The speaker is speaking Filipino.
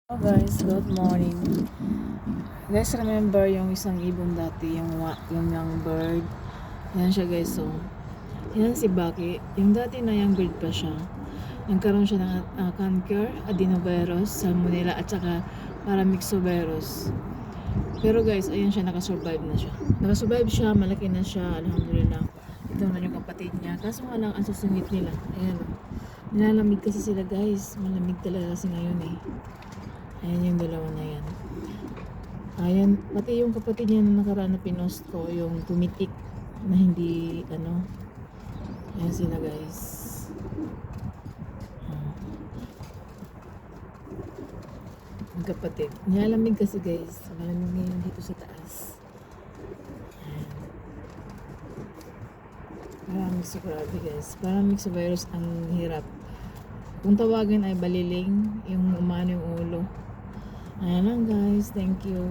Hello guys, good morning. Guys, remember yung isang ibon dati, yung young bird. Yan siya guys, so. Yan si Baki. Yung dati na young bird pa siya. Nagkaroon siya ng cancer, adenovirus, salmonella, at saka paramyxovirus. Pero guys, ayan siya, nakasurvive na siya. Nakasurvive siya, malaki na siya, alhamdulillah. Ito naman yung kapatid niya. Kaso nga lang, ang susungit nila. Ayan o. Nilalamig kasi sila guys. Malamig talaga kasi ngayon eh. Ayan yung dalawa na yan. Ayan, pati yung kapatid niya na nakaraan na pinost ko, yung tumitik na hindi, ayan sila guys. Ang kapatid. Nilalamig kasi guys. Malamig ngayon dito sa taas. Ayan. Parang sa grabe guys. Parang mix virus ang hirap. Kung tawagin ay baliling, yung umano yung ulo. Ayan lang guys. Thank you.